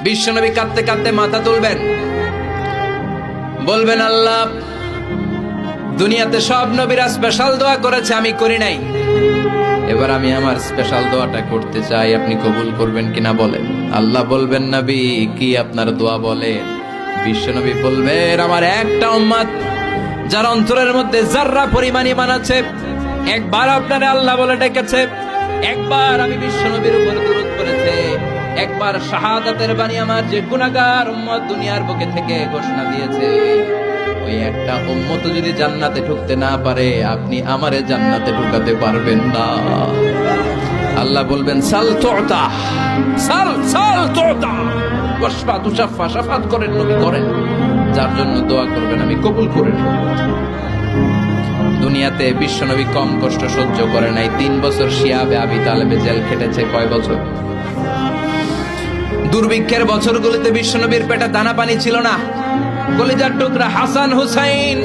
বিশ্বনবী কাঁদতে কাঁদতে মাথা তুলবেন, বলবেন আল্লাহ, দুনিয়াতে সব নবীরা স্পেশাল দোয়া করেছে, আমি করি নাই, এবার আমি আমার স্পেশাল দোয়াটা করতে চাই, আপনি কবুল করবেন কিনা বলেন। আল্লাহ বলবেন, নবী কি আপনার দোয়া বলেন? বিশ্বনবী বলবেন, আমার একটা উম্মত যার অন্তরের মধ্যে যাররা পরিমাণ ঈমান আছে, একবার আপনারে আল্লাহ বলে ডেকেছে, একবার আমি বিশ্বনবীর উপর দুরূদ পড়েছে, একবার শাহাদাতের বাণী আমার যে গুনাহগার উম্মত দুনিয়ার বুকে থেকে ঘোষণা দিয়েছে, ওই একটা উম্মত যদি জান্নাতে ঢুকতে না পারে, আপনি আমারে জান্নাতে ঢুকাতে পারবেন না। আল্লাহ বলবেন, সাল তুতা, সাল সাল তুতা, ওয়াশফা তুশাফা, শাফাত করেন নবী করেন, যার জন্য দোয়া করবেন আমি কবুল করে নেব। দুনিয়াতে বিশ্বনবী কম কষ্ট সহ্য করে নাই। 3 বছর শিয়াবে আবি তালেবে জেল খেটেছে। কয় বছর? দুর্ভিক্ষের বছরগুলোতে বিশ্বনবীর পেটে দানা পানি ছিল না। কলিজার টুকরা হাসান হুসাইন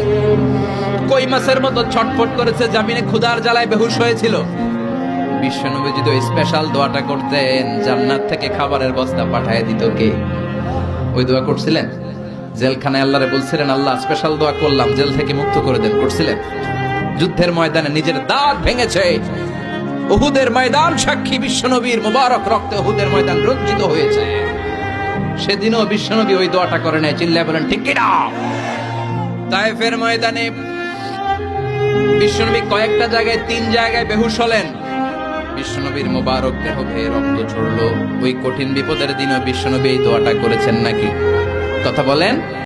কই মাছের মতো ছটফট করেছে, জামিনে ক্ষুধার জ্বালায় বেহুশ হয়েছিল। বিশ্বনবী যদি ওই স্পেশাল দোয়াটা করতেন, জান্নাত থেকে খাবারের বস্তা পাঠিয়ে দিত কে? ওই দোয়া করছিলেন? জেলখানায় আল্লাহরে বলছিলেন, আল্লাহ স্পেশাল দোয়া করলাম, জেল থেকে মুক্ত করে দেন, করছিলেন? যুদ্ধের ময়দানে নিজের দাঁত ভেঙেছে, উহুদের ময়দান সাক্ষী, বিশ্বনবীর মুবারক রক্তে উহুদের ময়দান রঞ্জিত হয়েছে। সেদিনও বিশ্বনবী ওই দোয়াটা করে নাই। চিল্লায় বলেন ঠিক কিনা? তায়েফের ময়দানে বিশ্বনবী কয়েকটা জায়গায়, 3 জায়গায় বেহুশ হলেন। বিশ্বনবীর মুবারক দেহ বেয়ে রক্ত ঝরলো। ওই কঠিন বিপদের দিনও বিশ্বনবী এই দোয়াটা করেছেন নাকি? কথা বলেন।